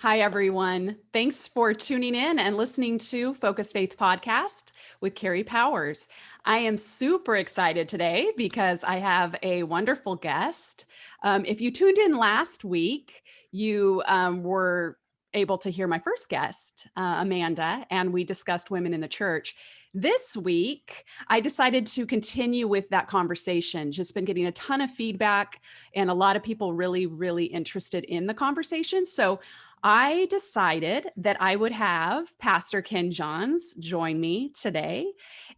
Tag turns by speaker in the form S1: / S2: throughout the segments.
S1: Hi, everyone. Thanks for tuning in and listening to Focus Faith Podcast with Carrie Powers. I am super excited today because I have a wonderful guest. If you tuned in last week, you were able to hear my first guest, Amanda, and we discussed women in the church. This week, I decided to continue with that conversation. Just been getting a ton of feedback and a lot of people really interested in the conversation. So I decided that I would have Pastor Ken Johns join me today.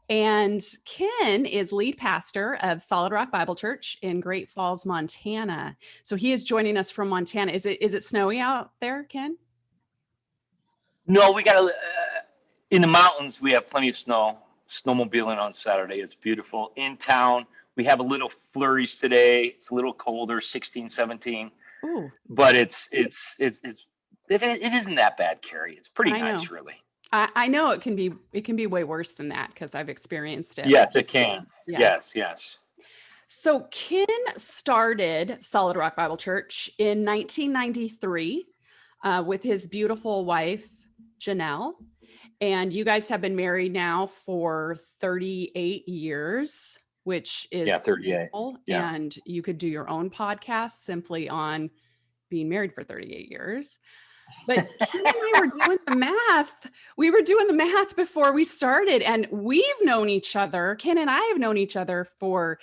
S1: And Ken is lead pastor of Solid Rock Bible Church in Great Falls, Montana. So he is joining us from Montana. Is it snowy out there, Ken?
S2: No, we got in the mountains. We have plenty of snow. Snowmobiling on Saturday. It's beautiful. In town, we have a little flurries today. It's a little colder, 16, 17.
S1: Ooh,
S2: But it isn't that bad, Carrie. It's pretty
S1: I know.
S2: nice, really.
S1: I know it can be way worse than that because I've experienced it.
S2: Yes, it can.
S1: Yes.
S2: Yes.
S1: So Ken started Solid Rock Bible Church in 1993 with his beautiful wife, Janelle. And you guys have been married now for 38 years, which
S2: Yeah,
S1: is
S2: 38.
S1: cool.
S2: Yeah.
S1: And you could do your own podcast simply on being married for 38 years. But Ken and I were doing the math. We were doing the math before we started, and we've known each other. Ken and I have known each other for,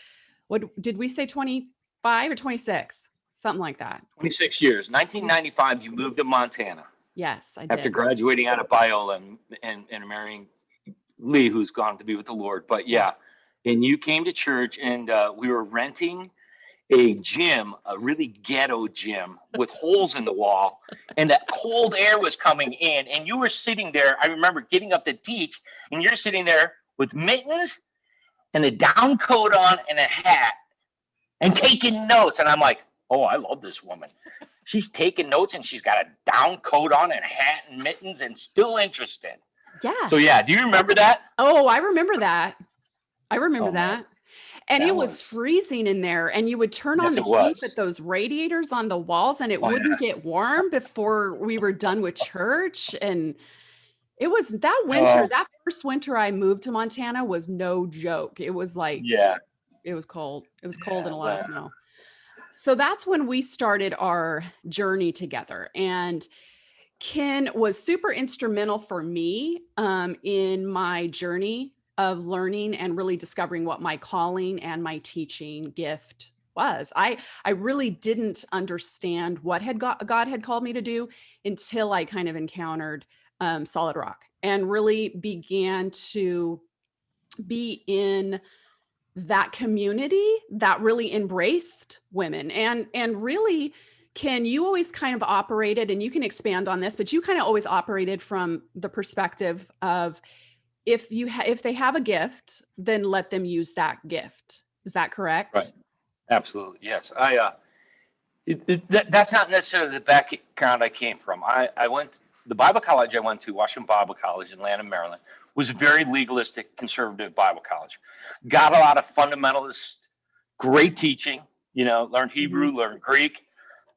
S1: what did we say, 25 or 26? Something like that.
S2: 26 years. 1995, you moved to Montana
S1: Yes, I
S2: after
S1: did.
S2: graduating out of Biola and marrying Lee, who's gone to be with the Lord. But
S1: Yeah.
S2: yeah, and you came to church, and we were renting a gym, a really ghetto gym with holes in the wall, and that cold air was coming in. And you were sitting there. I remember getting up to teach, and you're sitting there with mittens and a down coat on and a hat and taking notes. And I'm like, oh, I love this woman. She's taking notes and she's got a down coat on and a hat and mittens and still interested.
S1: Yeah.
S2: So yeah, do you remember that?
S1: Oh, I remember that. I remember
S2: Oh man,
S1: that. And it
S2: that
S1: was
S2: was
S1: freezing in there, and you would turn on
S2: yes,
S1: the
S2: it
S1: heat
S2: was.
S1: with those radiators on the walls, and it
S2: Oh yeah.
S1: wouldn't get warm before we were done with church. And it was that winter,
S2: Oh
S1: that first winter I moved to Montana was no joke. It was like,
S2: yeah.
S1: it was cold. It was cold
S2: Yeah.
S1: and a lot of snow. So that's when we started our journey together. And Ken was super instrumental for me in my journey of learning and really discovering what my calling and my teaching gift was. I really didn't understand what God had called me to do until I kind of encountered Solid Rock and really began to be in that community that really embraced women and really, Ken, you always kind of operated, and you can expand on this, but you kind of always operated from the perspective of if they have a gift, then let them use that gift. Is that
S2: Right.
S1: correct?
S2: Absolutely. Yes. That's not necessarily the background I came from. I went the Bible college I went to, Washington Bible College in Lanham, Maryland, was a very legalistic, conservative Bible college. Got a lot of fundamentalist, great teaching. Learned
S1: Mhm.
S2: Hebrew, learned Greek.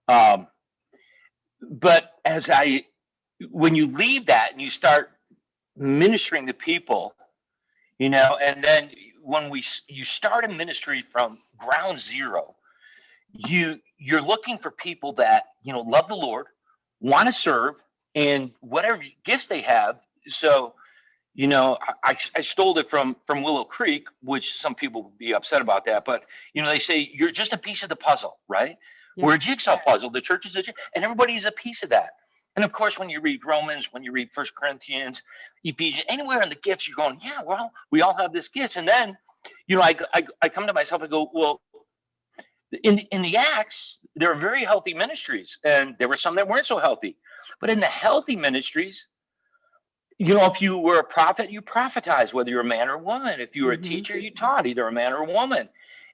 S2: Um, but when you leave that and you start ministering to people, and then you start a ministry from ground zero, you're looking for people that love the Lord, want to serve, and whatever gifts they have. So I stole it from Willow Creek, which some people would be upset about that, but they say you're just a piece of the puzzle, right?
S1: Yeah.
S2: We're a jigsaw puzzle. The church is and everybody's a piece of that. And of course, when you read Romans, when you read First Corinthians, Ephesians, anywhere in the gifts, you're going, yeah, well, we all have this gift. And then, I come to myself and go, well, in the Acts, there are very healthy ministries, and there were some that weren't so healthy. But in the healthy ministries, if you were a prophet, you prophesized, whether you're a man or a woman. If you were a
S1: Hmm.
S2: teacher, you taught, either a man or a woman.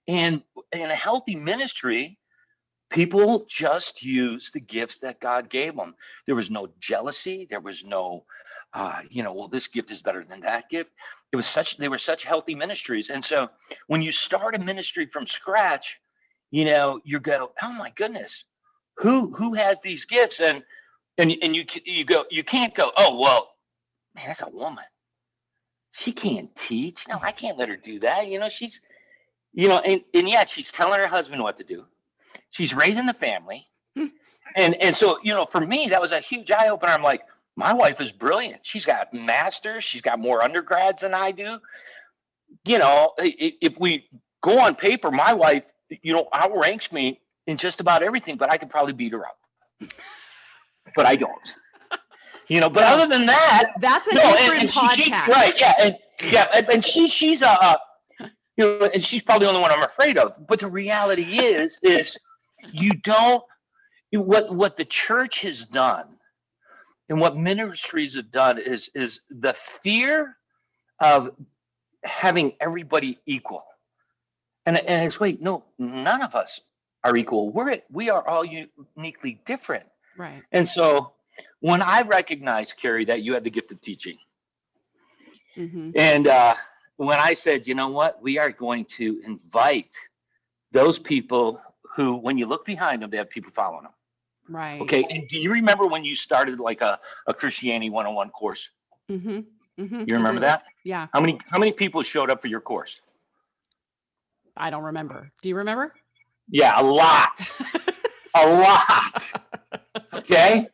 S2: And in a healthy ministry, people just used the gifts that God gave them. There was no jealousy. There was no, well, this gift is better than that gift. They were such healthy ministries. And so when you start a ministry from scratch, you go, oh my goodness, who has these gifts? And and you can't go, oh well, man, that's a woman. She can't teach. No, I can't let her do that. She's and yet she's telling her husband what to do. She's raising the family. And so, for me, that was a huge eye opener. I'm like, my wife is brilliant. She's got masters. She's got more undergrads than I do. If we go on paper, my wife, outranks me in just about everything, but I could probably beat her up. But I don't. But
S1: Well,
S2: other than that,
S1: that's a
S2: no,
S1: different
S2: and
S1: podcast.
S2: right, and she's and she's probably the only one I'm afraid of. But the reality is you don't. What the church has done and what ministries have done is the fear of having everybody equal. And it's wait, no, none of us are equal. We are all uniquely different.
S1: Right.
S2: And so when I recognized, Carrie, that you had the gift of teaching, and when I said, you know what, we are going to invite those people who, when you look behind them, they have people following them.
S1: Right.
S2: Okay. And do you remember when you started like a Christianity 101 course? You remember that?
S1: Yeah.
S2: How many people showed up for your course?
S1: I don't remember. Do you remember?
S2: Yeah, a lot. A lot. Okay.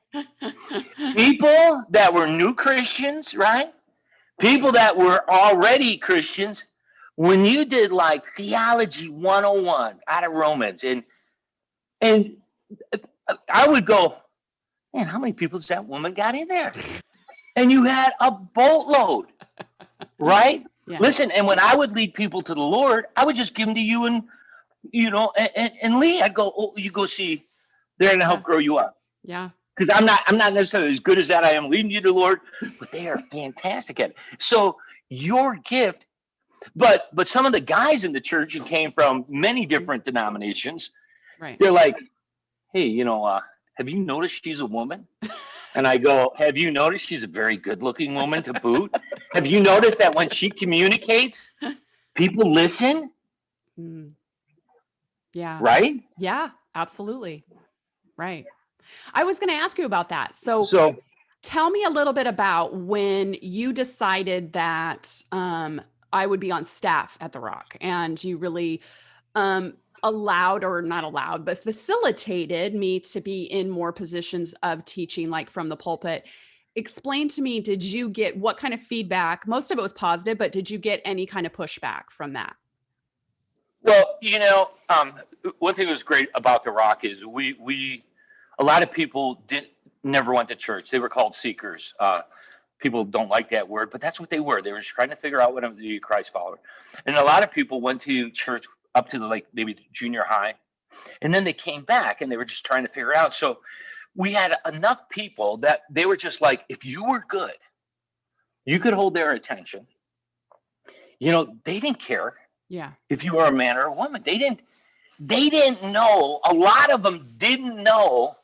S2: People that were new Christians, right? People that were already Christians. When you did like theology 101 out of Romans, and I would go, man, how many people has that woman got in there? And you had a boatload, right?
S1: Yeah.
S2: Listen, and when I would lead people to the Lord, I would just give them to you and Lee. I'd go, oh, you go see, they're going to help grow you up.
S1: Yeah.
S2: Because I'm not necessarily as good as that. I am leading you to the Lord, but they are fantastic at it. So your gift, but some of the guys in the church who came from many different denominations,
S1: right,
S2: they're like, hey, have you noticed she's a woman? And I go, have you noticed she's a very good looking woman to boot? Have you noticed that when she communicates, people listen?
S1: Yeah.
S2: Right?
S1: Yeah, absolutely. Right. I was going to ask you about that. So tell me a little bit about when you decided that I would be on staff at The Rock, and you really allowed, or not allowed, but facilitated me to be in more positions of teaching, like from the pulpit. Explain to me, did you get what kind of feedback? Most of it was positive, but did you get any kind of pushback from that?
S2: Well, one thing that was great about The Rock is we a lot of people never went to church. They were called seekers. People don't like that word, but that's what they were. They were just trying to figure out what to be a Christ follower. And a lot of people went to church up to like maybe junior high, and then they came back and they were just trying to figure it out. So we had enough people that they were just like, if you were good, you could hold their attention. They didn't care.
S1: Yeah.
S2: If you were a man or a woman, they didn't know. A lot of them didn't know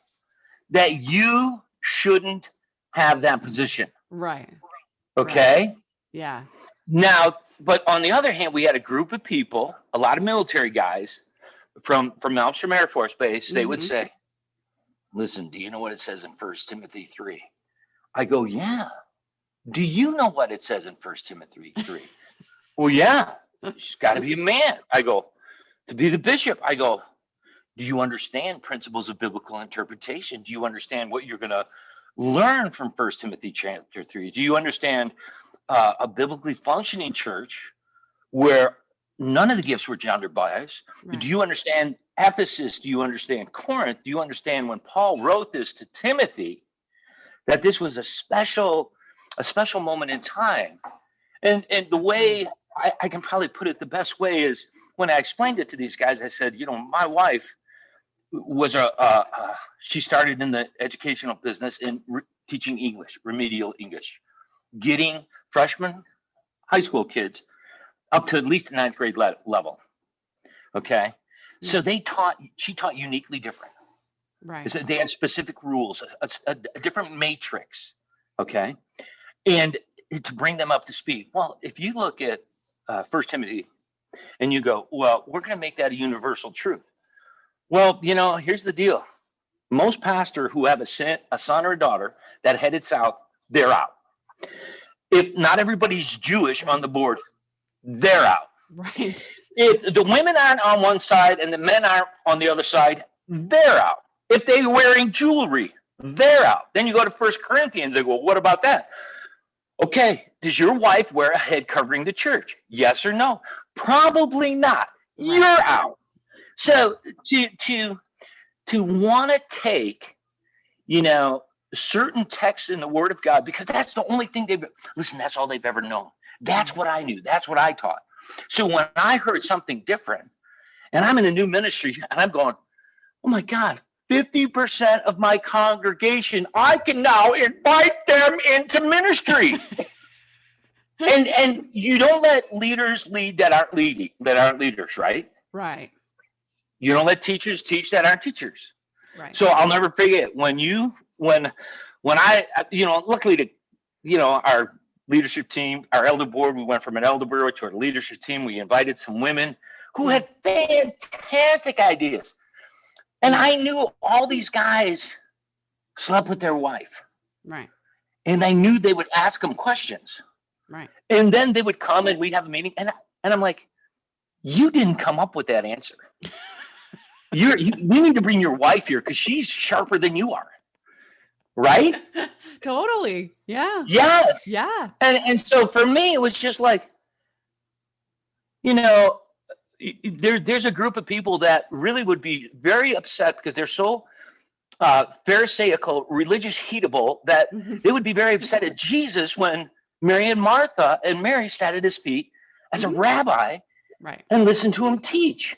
S2: that you shouldn't have that position.
S1: Right.
S2: Okay.
S1: Right. Yeah.
S2: Now, but on the other hand, we had a group of people, a lot of military guys from Malmstrom Air Force Base. They would say, listen, do you know what it says in 1 Timothy 3? I go, yeah. Do you know what it says in 1 Timothy 3? Well, yeah. She's got to be a man. I go, to be the bishop. I go, do you understand principles of biblical interpretation? Do you understand what you're going to learn from 1 Timothy chapter 3? Do you understand a biblically functioning church where none of the gifts were gender biased? Right. Do you understand Ephesus? Do you understand Corinth? Do you understand when Paul wrote this to Timothy, that this was a special moment in time? And the way I can probably put it the best way is when I explained it to these guys, I said, my wife was she started in the educational business in teaching English, remedial English, getting freshman high school kids up to at least the 9th grade level. Okay. Yeah. So she taught uniquely different. Right. So they had specific rules, a different matrix. Okay. And to bring them up to speed. Well, if you look at 1 Timothy and you go, well, we're going to make that a universal truth. Well, here's the deal. Most pastors who have a son or a daughter that headed south, they're out. If not everybody's Jewish on the board, they're out.
S1: Right.
S2: If the women aren't on one side and the men aren't on the other side, they're out. If they're wearing jewelry, they're out. Then you go to First Corinthians, they go, well, what about that? Okay, does your wife wear a head covering the church? Yes or no? Probably not.
S1: Right.
S2: You're out. So to want to take, you know, certain texts in the Word of God, because that's the only thing that's all they've ever known. That's what I knew. That's what I taught. So when I heard something different, and I'm in a new ministry, and I'm going, oh my God, 50% of my congregation, I can now invite them into ministry. and you don't let leaders lead that aren't leaders, right?
S1: Right.
S2: You don't let teachers teach that aren't teachers.
S1: Right.
S2: So I'll never forget when I, luckily our leadership team, our elder board, we went from an elder board to our leadership team. We invited some women who had fantastic ideas. And I knew all these guys slept with their wife.
S1: Right.
S2: And I knew they would ask them questions.
S1: Right.
S2: And then they would come and we'd have a meeting. And I'm like, you didn't come up with that answer. We need to bring your wife here because she's sharper than you are. Right?
S1: Totally. Yeah.
S2: Yes.
S1: Yeah.
S2: And so for me, it was just like, there's a group of people that really would be very upset because they're so Pharisaical, religious, heatable that they would be very upset at Jesus when Mary and Martha and Mary sat at his feet as a rabbi and listened to him teach.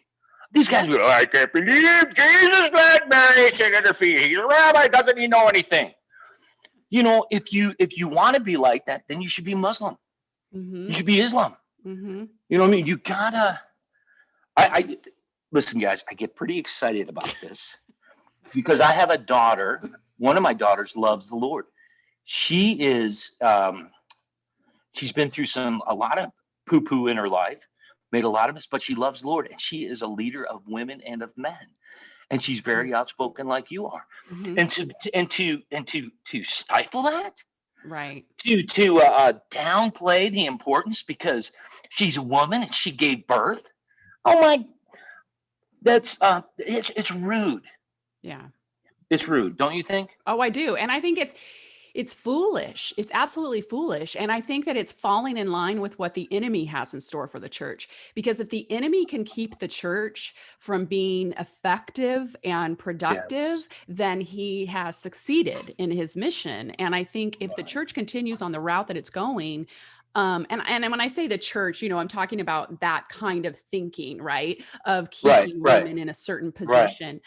S2: These guys go, I can't believe Jesus let Mary sit at her feet. He's a rabbi, doesn't he know anything? If you want to be like that, then you should be Muslim. You should be Islam. You know what I mean? You gotta. I listen, guys. I get pretty excited about this because I have a daughter. One of my daughters loves the Lord. She is. She's been through a lot of poo-poo in her life, made a lot of us, but she loves the Lord, and she is a leader of women and of men. And she's very outspoken like you are. And to stifle that,
S1: right?
S2: To downplay the importance because she's a woman and she gave birth. Oh my, that's it's rude.
S1: Yeah,
S2: it's rude, don't you think?
S1: Oh, I do, and I think it's foolish. It's absolutely foolish. And I think that it's falling in line with what the enemy has in store for the church. Because if the enemy can keep the church from being effective and productive, then he has succeeded in his mission. And I think if the church continues on the route that it's going, and when I say the church, I'm talking about that kind of thinking, right? Of keeping women in a certain position.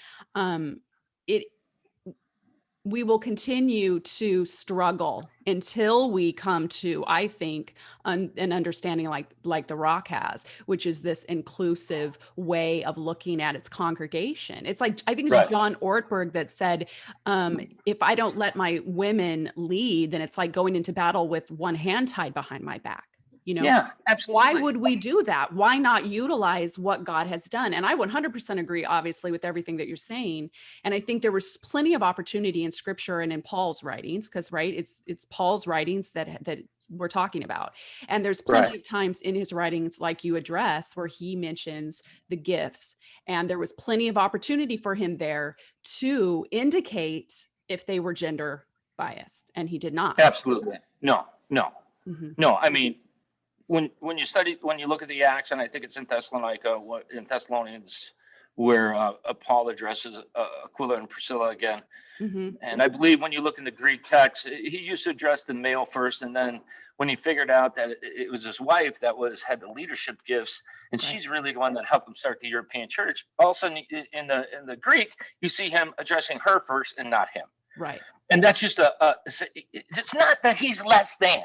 S1: We will continue to struggle until we come to, I think, an understanding like the Rock has, which is this inclusive way of looking at its congregation. It's like, I think it's John Ortberg that said, if I don't let my women lead, then it's like going into battle with one hand tied behind my back.
S2: Yeah, absolutely.
S1: Why would we do that? Why not utilize what God has done? And I 100% agree, obviously, with everything that you're saying. And I think there was plenty of opportunity in scripture and in Paul's writings, because it's Paul's writings that we're talking about. And there's plenty of times in his writings, like you address, where he mentions the gifts. And there was plenty of opportunity for him there to indicate if they were gender biased. And he did not.
S2: Absolutely. No. I mean, when you look at the Acts, and I think it's in Thessalonians, where Paul addresses Aquila and Priscilla again. And I believe when you look in the Greek text, he used to address the male first, and then when he figured out that it was his wife that had the leadership gifts, and she's really the one that helped him start the European church. Also, in the Greek, you see him addressing her first and not him.
S1: Right.
S2: And that's just it's not that he's less than.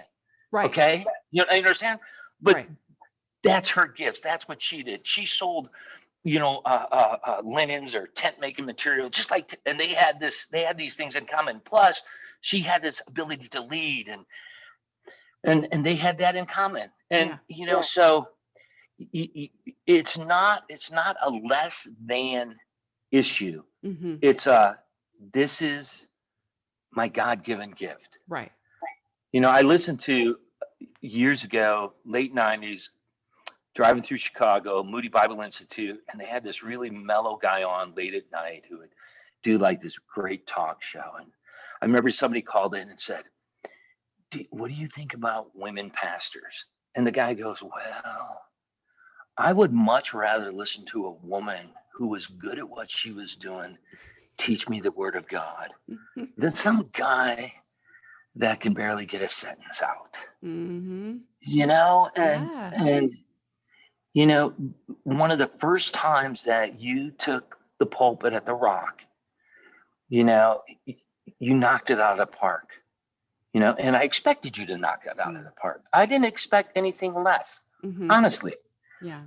S1: Right.
S2: Okay. You understand? But that's her gifts. That's what she did. She sold, linens or tent making material, just like, and they had these things in common. Plus, she had this ability to lead, and they had that in common. And so it's not a less than issue. It's this is my God-given gift.
S1: Right.
S2: I listened to years ago, late 90s, driving through Chicago, Moody Bible Institute, and they had this really mellow guy on late at night who would do like this great talk show. And I remember somebody called in and said, what do you think about women pastors? And the guy goes, well, I would much rather listen to a woman who was good at what she was doing teach me the word of God than some guy that can barely get a sentence out.
S1: Mm-hmm.
S2: And
S1: Yeah.
S2: one of the first times that you took the pulpit at the Rock, you knocked it out of the park. And I expected you to knock it out of the park. I didn't expect anything less,
S1: Mm-hmm.
S2: honestly.
S1: Yeah.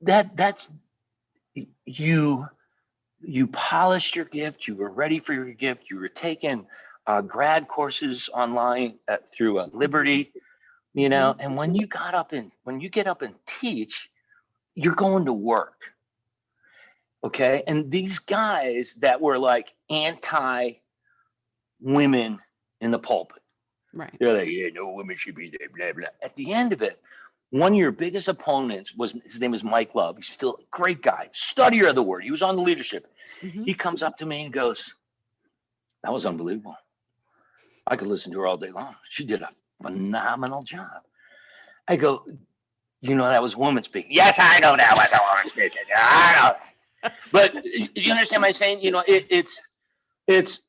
S2: That's you polished your gift. You were ready for your gift. You were taking grad courses online through Liberty, and when you get up and teach, you're going to work. Okay. And these guys that were like anti women in the pulpit,
S1: Right.
S2: they're like, yeah, no women should be there, blah, blah. At the end of it, one of your biggest opponents his name is Mike Love. He's still a great guy, studier of the word. He was on the leadership.
S1: Mm-hmm.
S2: He comes up to me and goes, that was unbelievable. I could listen to her all day long. She did a phenomenal job. I go, that was woman speaking. Yes, I know that was a woman speaking. I know. But you understand what I'm saying? It's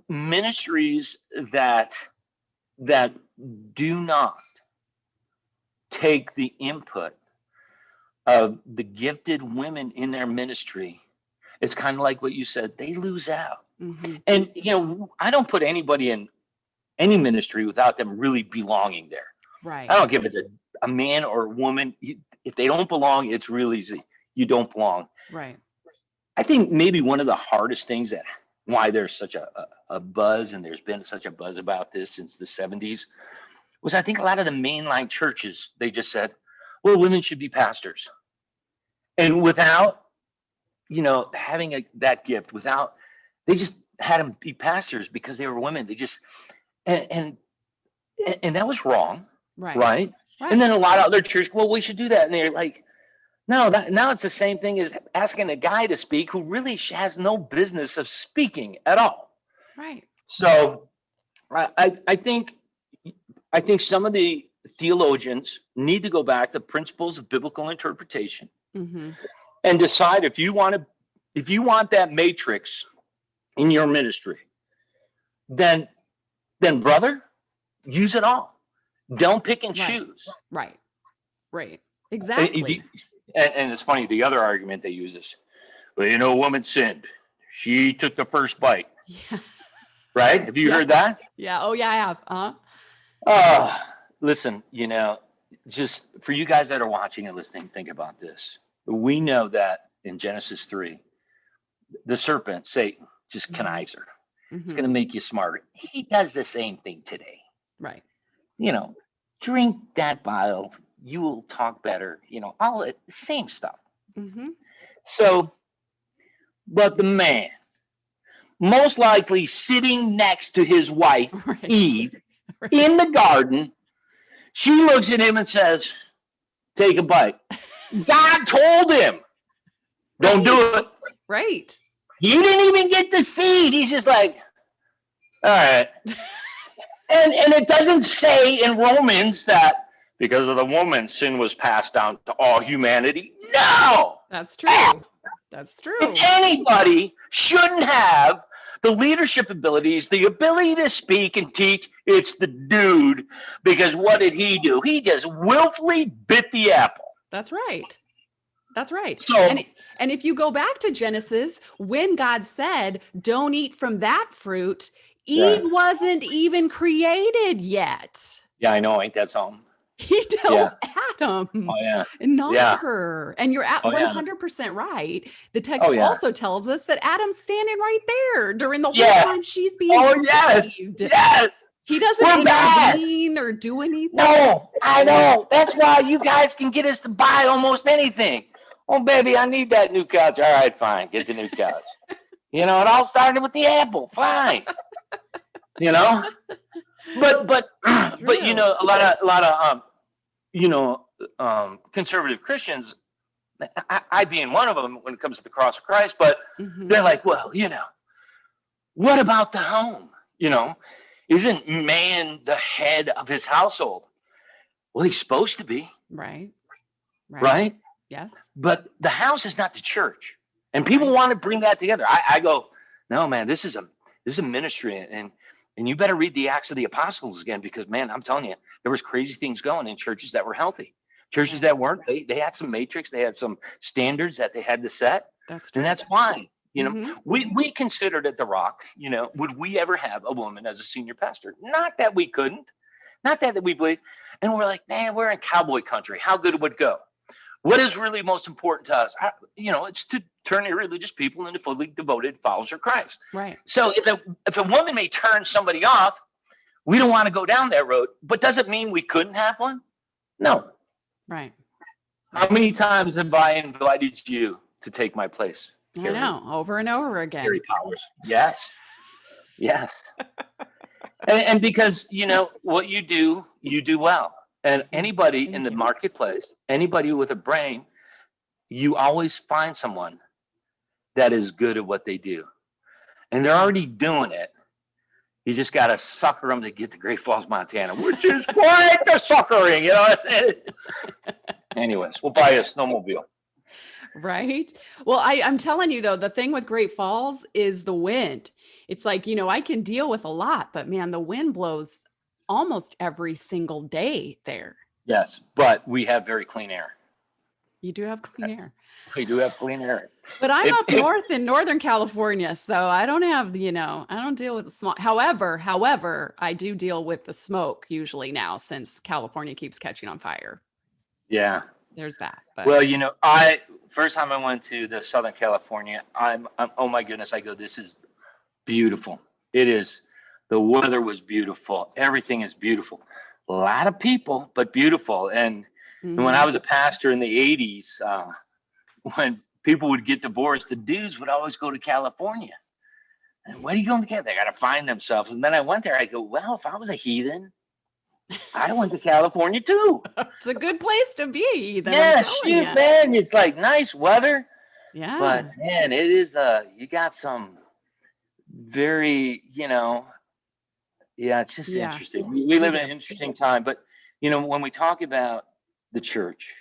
S2: ministries that do not take the input of the gifted women in their ministry. It's kind of like what you said, they lose out.
S1: Mm-hmm.
S2: And I don't put anybody in any ministry without them really belonging there.
S1: Right.
S2: I don't care if it's a man or a woman. If they don't belong, it's real easy. You don't belong.
S1: Right.
S2: I think maybe one of the hardest things why there's such a buzz, and there's been such a buzz about this since the 70s, was I think a lot of the mainline churches, they just said, well, women should be pastors. And without, having that gift, they just had them be pastors because they were women. They just, and that was wrong. Right. And then a lot of other churches, well, we should do that. And they're like, no, now it's the same thing as asking a guy to speak who really has no business of speaking at all.
S1: Right.
S2: So I think some of the theologians need to go back to principles of biblical interpretation and decide if you want that matrix in your ministry, then brother, use it all. Don't pick and choose.
S1: Right. Exactly.
S2: And it's funny, the other argument they use is, well, a woman sinned. She took the first bite.
S1: Yeah.
S2: Right? Have you heard that?
S1: Yeah. Oh, yeah, I have.
S2: Listen, just for you guys that are watching and listening, think about this. We know that in Genesis 3, the serpent, Satan, just connives her. It's going to make you smarter. He does the same thing today.
S1: Right.
S2: Drink that bottle. You will talk better. All the same stuff. So, but the man, most likely sitting next to his wife, Eve, in the garden, she looks at him and says, take a bite. God told him, don't do it.
S1: Right.
S2: He didn't even get the seed. He's just like, all right. And it doesn't say in Romans that because of the woman, sin was passed down to all humanity. No.
S1: That's true. That's true.
S2: If anybody shouldn't have the leadership abilities, the ability to speak and teach, it's the dude. Because what did he do? He just willfully bit the apple.
S1: That's right.
S2: So,
S1: and if you go back to Genesis, when God said, don't eat from that fruit, Eve wasn't even created yet.
S2: Yeah, I know. Ain't that something?
S1: He tells Adam, not her. And you're at 100% right. The text also tells us that Adam's standing right there during the whole time she's being saved.
S2: Yes.
S1: He doesn't intervene or do anything.
S2: No, I know. That's why you guys can get us to buy almost anything. Oh, baby, I need that new couch. All right, fine. Get the new couch. It all started with the apple. Fine. You know, but
S1: True.
S2: a lot of conservative Christians, I being one of them when it comes to the cross of Christ, but
S1: Hmm.
S2: they're like, well, what about the home? You know, isn't man the head of his household? Well, he's supposed to be,
S1: Right. Right.
S2: right?
S1: Yes.
S2: But the house is not the church, and people
S1: Right.
S2: want to bring that together. I go, no, man, this is a ministry, and you better read the Acts of the Apostles again, because man, I'm telling you, there was crazy things going in churches that were healthy, churches
S1: Right.
S2: that weren't. They had some matrix, they had some standards that they had to set,
S1: That's
S2: and
S1: true.
S2: that's fine.
S1: Hmm.
S2: We considered at the Rock, would we ever have a woman as a senior pastor? Not that we couldn't, not that we believed, and we're like, man, we're in cowboy country. How good it would go? What is really most important to us? It's to turn irreligious people into fully devoted followers of Christ.
S1: Right.
S2: So if a woman may turn somebody off, we don't want to go down that road. But does it mean we couldn't have one? No.
S1: Right.
S2: How
S1: Right.
S2: many times have I invited you to take my place,
S1: I
S2: Carrie?
S1: know. Over and over again.
S2: Carrie Powers. Yes. Yes. And because what you do well. And anybody in
S1: Thank
S2: the
S1: you.
S2: marketplace, anybody with a brain, you always find someone that is good at what they do. And they're
S1: Yeah.
S2: already doing it. You just got to sucker them to get to Great Falls, Montana, which is quite the suckering. Anyways, we'll buy a snowmobile.
S1: Right. Well, I'm telling you though, the thing with Great Falls is the wind. It's like, I can deal with a lot, but man, the wind blows almost every single day there.
S2: Yes, but we have very clean air.
S1: You do have clean air.
S2: We do have clean air.
S1: But I'm
S2: If,
S1: up
S2: if
S1: north in Northern California, so I don't have, I don't deal with the smog. However, I do deal with the smoke usually now since California keeps catching on fire.
S2: yeah.
S1: There's that. But
S2: Well, I first time I went to the Southern California, I'm oh my goodness, I go, this is beautiful. It is. The weather was beautiful. Everything is beautiful. A lot of people, but beautiful. And when I
S1: mhm.
S2: was a pastor in the 80s, when people would get divorced, the dudes would always go to California. And what are you going to get? They got to find themselves. And then I went there. I go, well, if I was a heathen, I went to California too.
S1: It's a good place to be, then I'm
S2: Yeah,
S1: telling
S2: shoot,
S1: you.
S2: man. It's like nice weather. But
S1: Yeah.
S2: man, it is you got some very, yeah, it's just
S1: Yeah,
S2: interesting. We
S1: we
S2: live in an
S1: do.
S2: interesting time. But, when we talk about the church,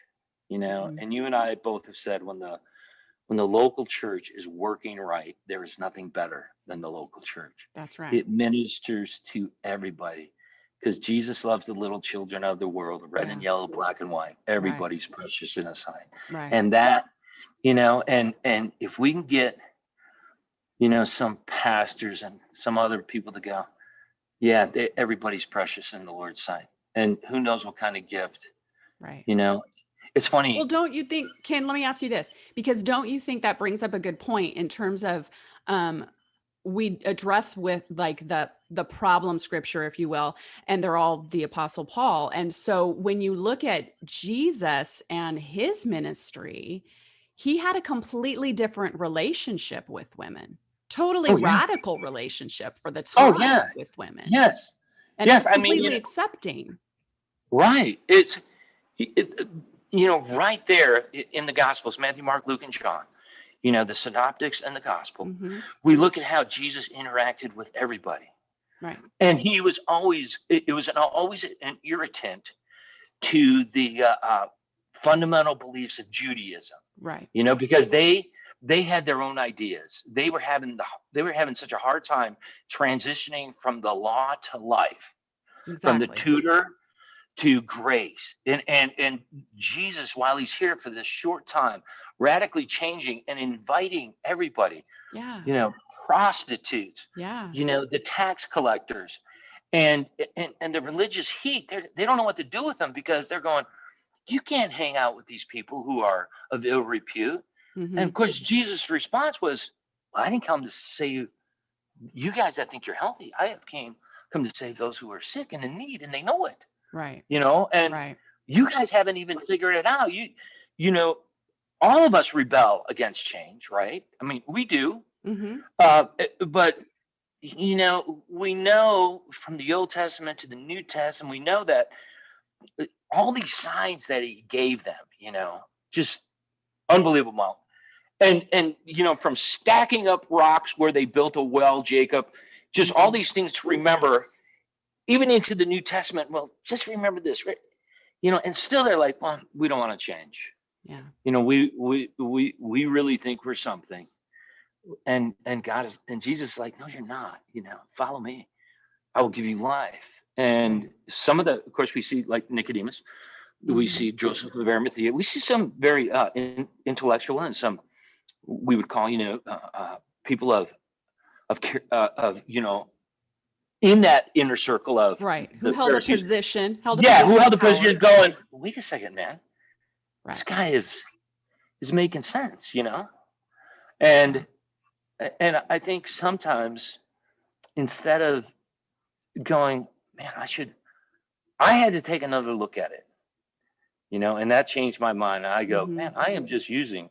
S1: Mhm.
S2: and you and I both have said when the local church is working right, there is nothing better than the local church.
S1: That's right.
S2: It ministers to everybody because Jesus loves the little children of the world, red and
S1: Yeah.
S2: yellow, black and white.
S1: Right.
S2: Everybody's precious in His sight.
S1: Right.
S2: And that, and if we can get, some pastors and some other people to go, yeah, everybody's precious in the Lord's sight. And who knows what kind of gift,
S1: Right.
S2: you know. It's
S1: Well,
S2: funny.
S1: don't you think, Ken, let me ask you this, because don't you think that brings up a good point in terms of um we address with like the problem scripture, if you will, and they're all the Apostle Paul. And so when you look at Jesus and his ministry, he had a completely different relationship with women, totally
S2: Oh, yeah.
S1: radical relationship for the
S2: Oh,
S1: time
S2: yeah.
S1: with women.
S2: Yes.
S1: And it
S2: Yes.
S1: was
S2: I mean,
S1: completely accepting.
S2: right. It, right there in the Gospels, Matthew, Mark, Luke, and John, the synoptics and the Gospel,
S1: Hmm.
S2: we look at how Jesus interacted with everybody.
S1: Right.
S2: And he was always, it was always an irritant to the fundamental beliefs of Judaism,
S1: Right.
S2: because they had their own ideas. They were having such a hard time transitioning from the law to life, from the
S1: Exactly.
S2: tutor to grace. And Jesus, while he's here for this short time, radically changing and inviting everybody,
S1: Yeah.
S2: you know, prostitutes,
S1: Yeah.
S2: the tax collectors, and the religious heat. They don't know what to do with them because they're going, you can't hang out with these people who are of ill repute. And
S1: Hmm.
S2: of course, Jesus' response was, well, I didn't come to save you guys that think you're healthy. I have come to save those who are sick and in need, and they know it.
S1: Right.
S2: And
S1: Right.
S2: you guys haven't even figured it out. You know, all of us rebel against change, right? I mean, we do.
S1: Mm-hmm.
S2: But we know from the Old Testament to the New Testament, we know that all these signs that he gave them, just unbelievable. And from stacking up rocks where they built a well, Jacob, just all
S1: Mm-hmm.
S2: these things to remember, even into the New Testament. Well, just remember this, right? And still they're like, well, we don't want to change.
S1: Yeah.
S2: We really think we're something. And Jesus is like, no, you're not. Follow me. I will give you life. And
S1: Right.
S2: some of of course, we see like Nicodemus, we
S1: Mm-hmm.
S2: see Joseph of Arimathea, we see some very intellectual and some we would call, people of in that inner circle of
S1: Right. Who
S2: the
S1: held a
S2: Pharisees.
S1: position, held a
S2: Yeah, who
S1: position
S2: held
S1: of
S2: the
S1: power.
S2: position going, wait a second, man, this
S1: Right.
S2: guy is making sense,
S1: Yeah.
S2: and and I think sometimes instead of going, man, I had to take another look at it, and that changed my mind. I go,
S1: Mm-hmm.
S2: man, I am just using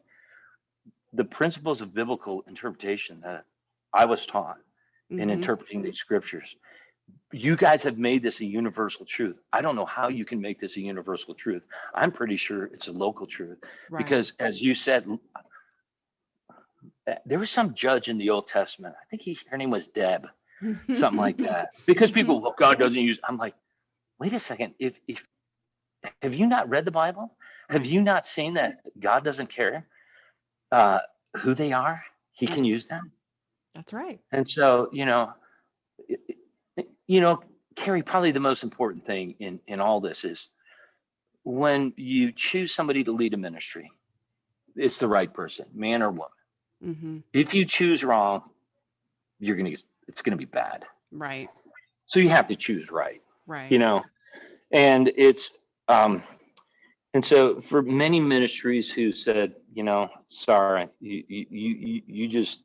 S2: the principles of biblical interpretation that I was taught in
S1: Mm-hmm.
S2: interpreting these scriptures. You guys have made this a universal truth. I don't know how you can make this a universal truth. I'm pretty sure it's a local truth
S1: Right.
S2: because, as you said, there was some judge in the Old Testament. I think her name was Deb, something like that. Because
S1: Mm-hmm.
S2: people, well, God doesn't use. I'm like, wait a second. If have you not read the Bible? Have
S1: Right.
S2: you not seen that God doesn't care uh, who they are? He can
S1: Right.
S2: use them.
S1: That's right.
S2: And so, you know, Carrie, probably the most important thing in all this is when you choose somebody to lead a ministry, it's the right person, man or woman.
S1: Mm-hmm.
S2: If you choose wrong, it's gonna be bad.
S1: Right.
S2: So you have to choose right, you
S1: Right.
S2: know. And it's um, and so for many ministries who said, sorry, you just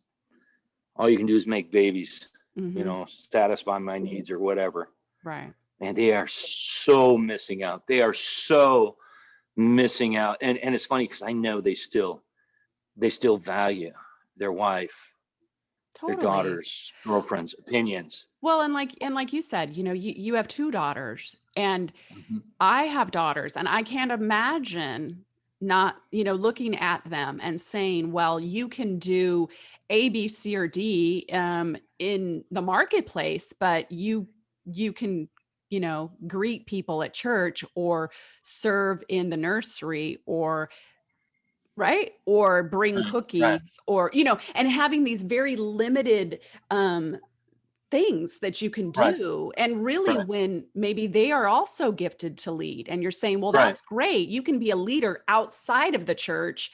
S2: all you can do is make babies,
S1: Mm-hmm.
S2: satisfy my needs or whatever.
S1: Right.
S2: And they are so missing out. They are so missing out. And it's funny because I know they still value their wife, their
S1: Totally.
S2: daughters, girlfriends' opinions.
S1: Well, and like you said, you have two daughters, and
S2: Mhm.
S1: I have daughters, and I can't imagine not, looking at them and saying, well, you can do A, B, C, or D in the marketplace, but you can, greet people at church or serve in the nursery or right or bring
S2: Right, right,
S1: cookies or and having these very limited um things that you can
S2: right,
S1: do. And really,
S2: right,
S1: when maybe they are also gifted to lead, and you're saying, well,
S2: right,
S1: that's great. You can be a leader outside of the church,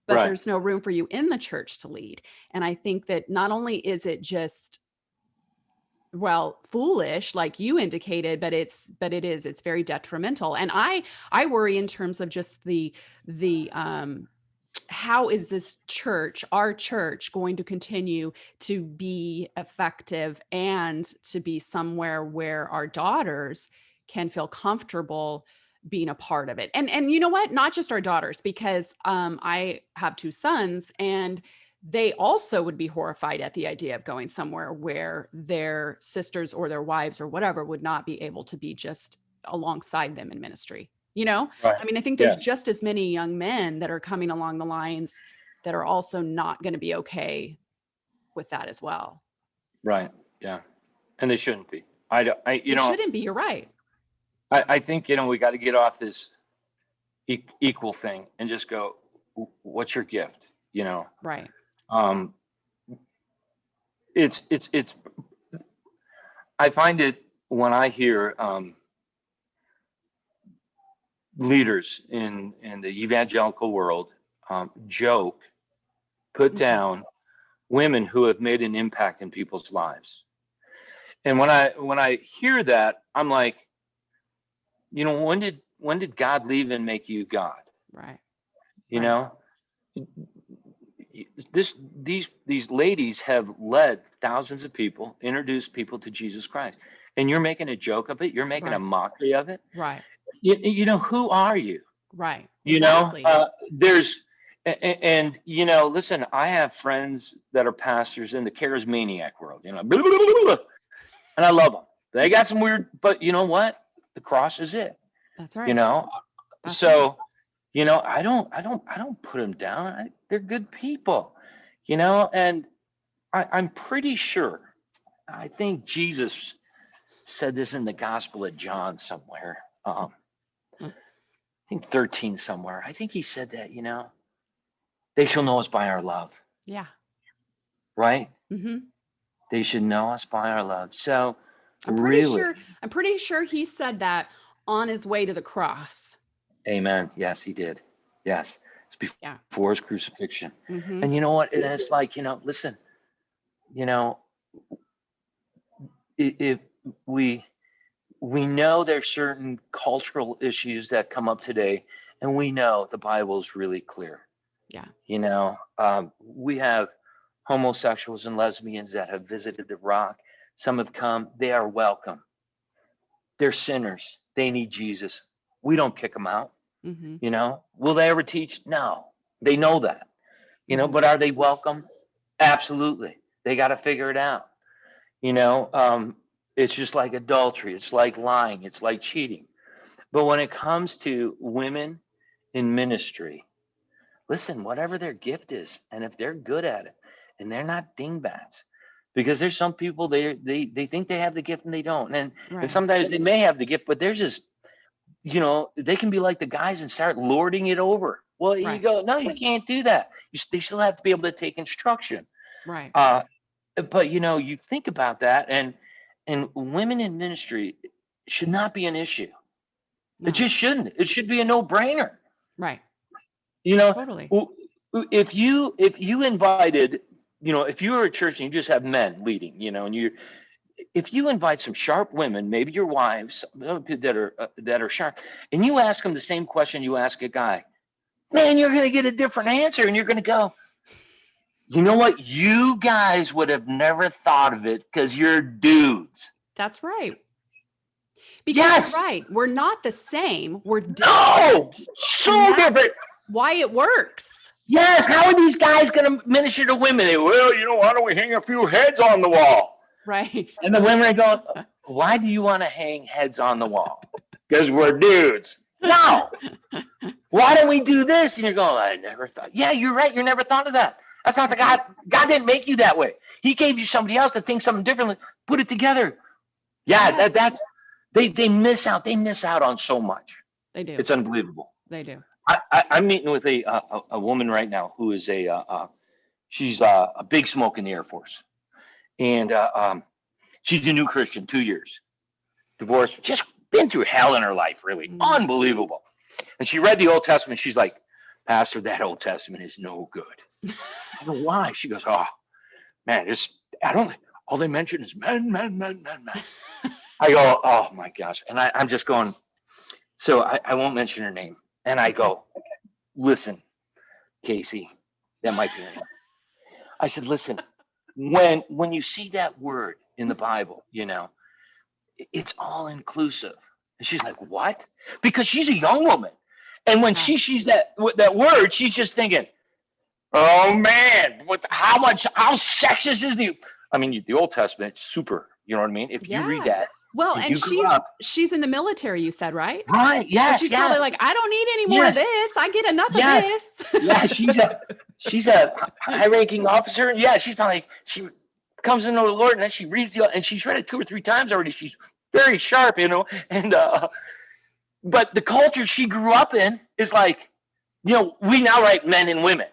S1: but
S2: right,
S1: there's no room for you in the church to lead. And I think that not only is it just, well, foolish like you indicated, it's very detrimental. And I worry in terms of just the how is this church, our church, going to continue to be effective and to be somewhere where our daughters can feel comfortable being a part of it? And you know what? Not just our daughters, because I have two sons, and they also would be horrified at the idea of going somewhere where their sisters or their wives or whatever would not be able to be just alongside them in ministry.
S2: right.
S1: I mean, I think there's
S2: Yes,
S1: just as many young men that are coming along the lines that are also not going to be okay with that as well.
S2: right. Yeah. And they shouldn't be. I, don't-
S1: They shouldn't be. You're right.
S2: I think, we got to get off this equal thing and just go, what's your gift?
S1: Right.
S2: Um, it's, I find it when I hear leaders in the evangelical world joke, put
S1: Mhm.
S2: down women who have made an impact in people's lives. And when I hear that, I'm like, when did God leave and make you God?
S1: Right.
S2: You
S1: Right.
S2: know, these ladies have led thousands of people, introduced people to Jesus Christ, and you're making a joke of it. You're making a
S1: Right.
S2: mockery of it.
S1: Right.
S2: Who are you?
S1: Right.
S2: You know,
S1: Exactly.
S2: there's, And listen, I have friends that are pastors in the charismaniac world, blah, blah, blah, blah, and I love them. They got some weird, but you know what? The cross is it.
S1: That's
S2: You
S1: right.
S2: know,
S1: That's right.
S2: so I don't put them down. They're good people, and I'm pretty sure. I think Jesus said this in the Gospel of John somewhere.
S1: Mm.
S2: I think 13 somewhere. I think he said that. They shall know us by our love,
S1: Yeah.
S2: right?
S1: Hmm.
S2: They should know us by our love. So
S1: I'm pretty
S2: really,
S1: sure. I'm pretty sure he said that on his way to the cross.
S2: amen. Yes, he did. Yes, it's
S1: Yeah.
S2: before his crucifixion.
S1: Hmm.
S2: And you know what? And it's like, listen, you know, if we we know there's certain cultural issues that come up today, and we know the Bible is really clear.
S1: Yeah.
S2: We have homosexuals and lesbians that have visited the Rock. Some have come. They are welcome. They're sinners. They need Jesus. We don't kick them out.
S1: Hmm.
S2: Will they ever teach? No. They know that.
S1: Hmm.
S2: But are they welcome? Absolutely. They got to figure it out. You know, um, it's just like adultery. It's like lying. It's like cheating. But when it comes to women in ministry, listen, whatever their gift is, and if they're good at it, and they're not dingbats, because there's some people they think they have the gift and they don't, and
S1: Right.
S2: sometimes they may have the gift, but they're just they can be like the guys and start lording it over. Well, you
S1: Right.
S2: go, no, you can't do that. They still have to be able to take instruction.
S1: Right.
S2: Uh, but you think about that, and women in ministry should not be an issue. It
S1: No.
S2: just shouldn't. It should be a no-brainer.
S1: Right.
S2: You know,
S1: Totally.
S2: if you invited, if you were a church and you just have men leading, and if you invite some sharp women, maybe your wives that are sharp, and you ask them the same question you ask a guy, man, you're going to get a different answer, and you're going to go, you know what? You guys would have never thought of it because you're dudes.
S1: That's right. Because you're
S2: Yes.
S1: right. We're not the same. We're
S2: No.
S1: different. And
S2: So different.
S1: that's why it works.
S2: Yes. How are these guys going to minister to women? Well, why don't we hang a few heads on the wall?
S1: Right.
S2: And the women are going, why do you want to hang heads on the wall? Because we're dudes. No. Why don't we do this? And you're going, I never thought. Yeah, you're right. You never thought of that. That's not the
S1: That's right.
S2: God. God didn't make you that way. He gave you somebody else to think something differently. Put it together. Yeah,
S1: Yes.
S2: they miss out. They miss out on so much.
S1: They do.
S2: It's unbelievable.
S1: They do.
S2: I'm meeting with a woman right now who is she's a big smoke in the Air Force, and she's a new Christian, 2 years, divorced, just been through hell in her life, really
S1: Mm.
S2: unbelievable. And she read the Old Testament. She's like, Pastor, that Old Testament is no good. I go, why? She goes, oh man, I don't. All they mention is men, men, men, men, men. I go, oh my gosh, and I'm just going. So I won't mention her name, and I
S1: Okay.
S2: go, listen, Casey, that might be her name. I said, listen, when you see that word in the Bible, it's all inclusive. And she's like, what? Because she's a young woman. And when
S1: Yeah.
S2: she sees that word, she's just thinking, oh man, how sexist is the Old Testament, it's super, you know what I mean? If you read
S1: Yeah.
S2: that
S1: Well,
S2: and
S1: and
S2: you grew up,
S1: she's in the military, you said, right?
S2: right,
S1: So
S2: yes,
S1: she's probably
S2: yes,
S1: like, I don't need any more of
S2: yes,
S1: this. I get enough of
S2: yes,
S1: this.
S2: yes, she's a high ranking officer. Yeah, she's probably she comes into the Lord and then she reads and she's read it 2 or 3 times already. She's very sharp, and but the culture she grew up in is like, we now write men and women.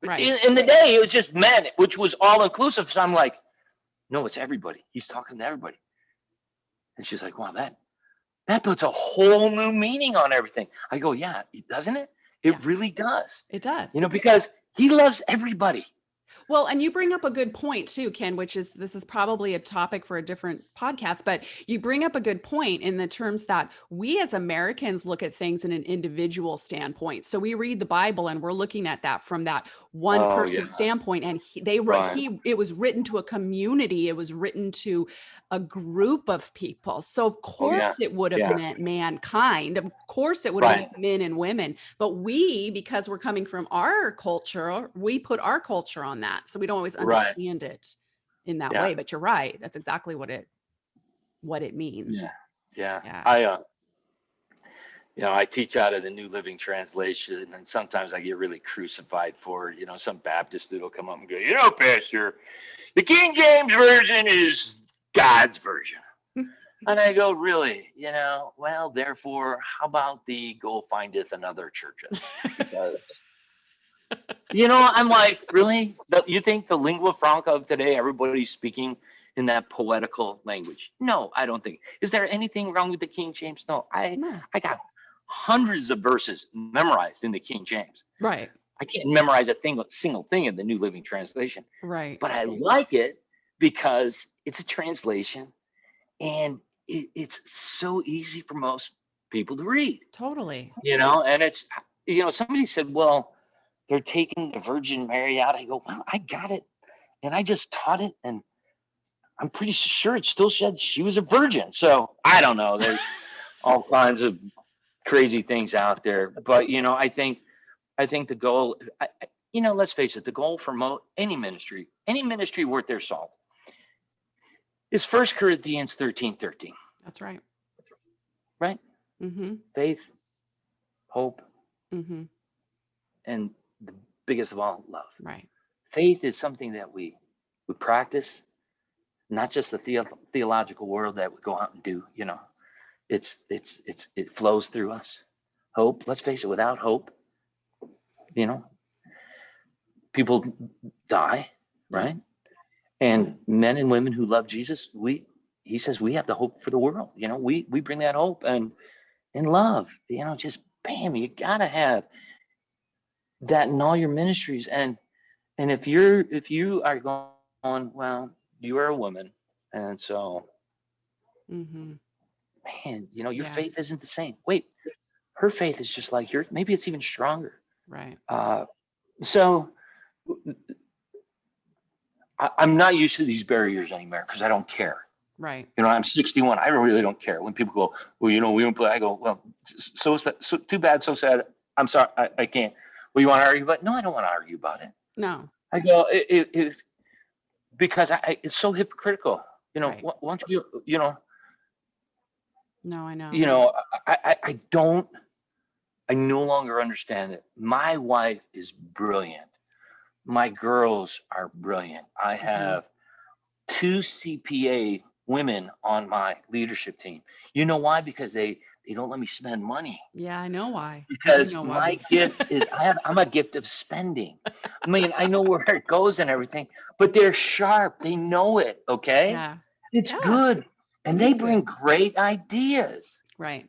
S1: Right.
S2: In the day, it was just men, which was all inclusive. So I'm like, no, it's everybody. He's talking to everybody. And she's like, wow, that puts a whole new meaning on everything. I go, yeah, doesn't it?
S1: Yeah,
S2: It really does.
S1: it does.
S2: Because he loves everybody.
S1: Well, and you bring up a good point too, Ken, which is this is probably a topic for a different podcast, but you bring up a good point in the terms that we as Americans look at things in an individual standpoint. So we read the Bible and we're looking at that from that one
S2: Oh
S1: person
S2: yeah,
S1: standpoint. And they wrote,
S2: right.
S1: it was written to a community, it was written to a group of people. So of
S2: Oh yeah,
S1: course it would have
S2: yeah,
S1: meant mankind. Of course it would have
S2: right,
S1: meant men and women. But we, because we're coming from our culture, we put our culture on that. So we don't always
S2: right.
S1: understand it in that
S2: Yeah,
S1: way. But you're right. That's exactly what it means.
S2: yeah, yeah.
S1: Yeah.
S2: I teach out of the New Living Translation, and sometimes I get really crucified for it. Some Baptist that'll come up and go, Pastor, the King James Version is God's version. And I go, really? Well, therefore, how about thee go findeth another churches? Because, I'm like, really? You think the lingua franca of today, everybody's speaking in that poetical language? No, I don't think. Is there anything wrong with the King James? No,
S1: No.
S2: I got hundreds of verses memorized in the King James.
S1: Right.
S2: I can't memorize a single thing in the New Living Translation,
S1: Right.
S2: but I like it because it's a translation and it's so easy for most people to read,
S1: Totally.
S2: and it's, somebody said, well, they're taking the Virgin Mary out. I go, well, I got it. And I just taught it. And I'm pretty sure it still said she was a virgin. So I don't know. There's all kinds of crazy things out there. But, I think the goal, let's face it, the goal for any ministry worth their salt is 1 Corinthians 13:13.
S1: That's right.
S2: Right?
S1: Mm-hmm.
S2: Faith, hope,
S1: Mm-hmm.
S2: and the biggest of all, love.
S1: Right.
S2: Faith is something that we practice, not just the theological world that we go out and do. It flows through us. Hope, let's face it, without hope, people die, right? And men and women who love Jesus, he says we have the hope for the world. We bring that hope and love. Just bam, you gotta have that in all your ministries. And if you are going, well, you are a woman, and so,
S1: Mm-hmm.
S2: man, your
S1: Yeah.
S2: faith isn't the same. Wait, her faith is just like yours. Maybe it's even stronger.
S1: Right.
S2: So I'm not used to these barriers anymore because I don't care.
S1: Right.
S2: I'm 61. I really don't care when people go, well, we don't play. I go, well, so too bad, so sad. I'm sorry, I can't. Well, you want to argue about it? No, I don't want to argue about it.
S1: No.
S2: I go, if because it's so hypocritical.
S1: Right.
S2: Why don't you,
S1: No, I know.
S2: I don't, I no longer understand it. My wife is brilliant. My girls are brilliant. I have 2 CPA women on my leadership team. You know why? Because they don't let me spend money.
S1: Yeah, I know why.
S2: Because
S1: know
S2: my
S1: why.
S2: gift is I'm a gift of spending. I mean, I know where it goes and everything, but they're sharp. They know it. Okay.
S1: Yeah.
S2: It's
S1: Yeah.
S2: good. And
S1: It
S2: they
S1: is
S2: bring
S1: good.
S2: great ideas.
S1: Right.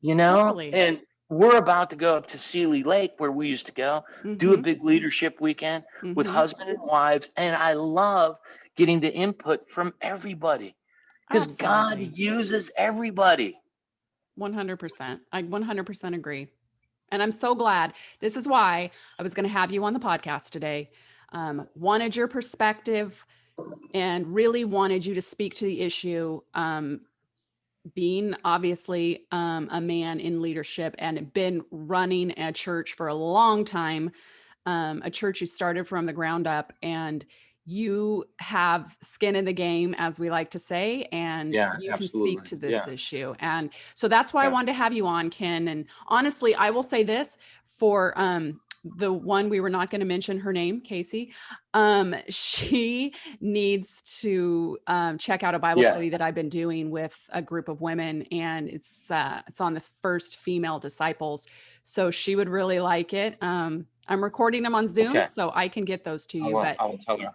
S2: Totally.
S1: Totally.
S2: And we're about to go up to Sealy Lake where we used to go, do a big leadership weekend with husband and wives. And I love getting the input from everybody because God
S1: Absolutely.
S2: uses everybody.
S1: 100%. I 100% agree. And I'm so glad. This is why I was going to have you on the podcast today. Wanted your perspective and really wanted you to speak to the issue. Being obviously a man in leadership and been running a church for a long time, a church you started from the ground up, and you have skin in the game, as we like to say, and
S2: Yeah,
S1: you can speak
S2: absolutely.
S1: to
S2: Yeah.
S1: this issue. And so that's why I
S2: Yeah.
S1: wanted to have you on, Ken. And honestly, I will say this for the one we were not going to mention her name, Casey. She needs to check out a Bible
S2: Yeah.
S1: study that I've been doing with a group of women, and it's on the first female disciples. So she would really like it. I'm recording them on Zoom,
S2: Okay.
S1: so I can get those to
S2: I
S1: you.
S2: will,
S1: But
S2: I will tell her.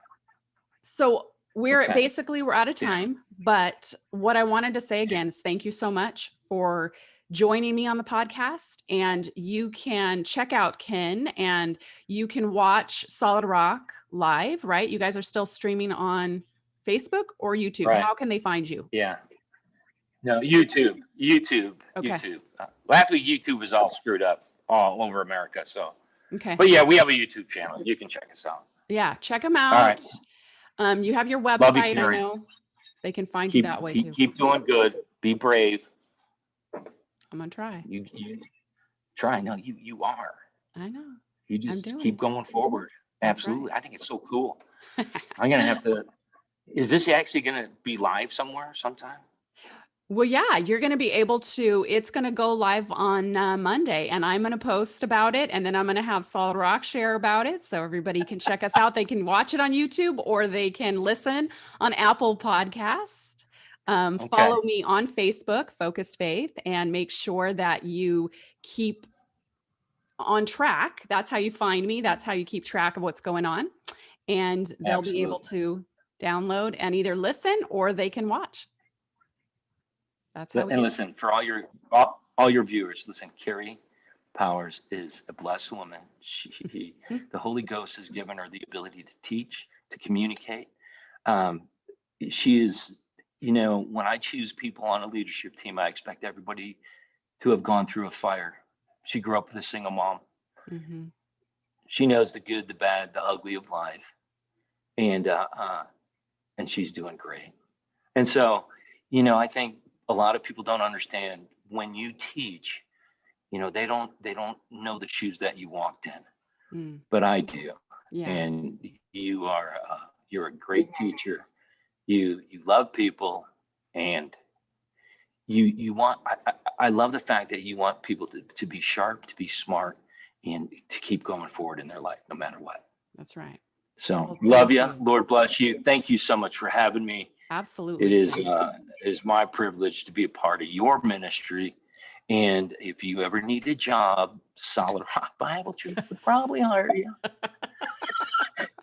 S1: so we're
S2: Okay.
S1: basically we're out of
S2: Yeah.
S1: time. But what I wanted to say again is thank you so much for joining me on the podcast. And you can check out Ken, and you can watch Solid Rock live, right? You guys are still streaming on Facebook or YouTube.
S2: Right.
S1: How can they find you?
S2: Yeah. No, YouTube.
S1: Okay.
S2: Last week, YouTube was all screwed up all over America. So,
S1: Okay.
S2: but yeah, we have a YouTube channel. You can check us out.
S1: Yeah. Check them
S2: All
S1: out.
S2: right.
S1: You have your
S2: Love you,
S1: website. I
S2: Carrie.
S1: know they can find you that
S2: Keep
S1: way
S2: keep
S1: too.
S2: keep doing good. Be brave.
S1: I'm going to try.
S2: You try. No, you are.
S1: I know.
S2: You
S1: I'm
S2: just
S1: doing
S2: keep
S1: it.
S2: going forward.
S1: That's
S2: Absolutely.
S1: right.
S2: I think it's so cool. I'm gonna have to. Is this actually gonna be live somewhere sometime?
S1: Well, yeah, you're going to be able to. It's going to go live on Monday, and I'm going to post about it, and then I'm going to have Solid Rock share about it, so everybody can check us out. They can watch it on YouTube, or they can listen on Apple Podcast.
S2: Okay.
S1: Follow me on Facebook, Focused Faith, and make sure that you keep on track. That's how you find me. That's how you keep track of what's going on, and they'll be able
S2: Absolutely.
S1: to download and either listen or they can watch. That's how we
S2: And
S1: do it.
S2: listen, for all your viewers, listen. Carrie Powers is a blessed woman. The Holy Ghost has given her the ability to teach, to communicate. Um, she is, when I choose people on a leadership team, I expect everybody to have gone through a fire. She grew up with a single mom.
S1: Mm-hmm.
S2: She knows the good, the bad, the ugly of life, and she's doing great. And so, I think a lot of people don't understand when you teach. They don't know the shoes that you walked in,
S1: Mm.
S2: but I do.
S1: Yeah.
S2: And you're a great teacher. You love people, and you want. I love the fact that you want people to be sharp, to be smart, and to keep going forward in their life, no matter what.
S1: That's right.
S2: So
S1: Well,
S2: love
S1: thank
S2: you.
S1: you.
S2: Lord bless you. Thank you so much for having me. It
S1: Absolutely,
S2: is
S1: Ken.
S2: is my privilege to be a part of your ministry. And if you ever need a job, Solid Rock Bible Church would probably hire you.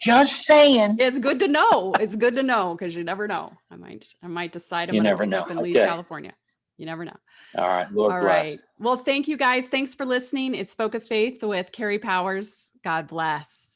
S2: Just saying.
S1: It's good to know. It's good to know, because you never know. I might decide I'm
S2: You
S1: going to
S2: never
S1: pick
S2: know.
S1: up and leave
S2: Okay.
S1: California. You never know.
S2: All right. Lord
S1: All
S2: bless.
S1: right. Well, thank you guys. Thanks for listening. It's Focused Faith with Carrie Powers. God bless.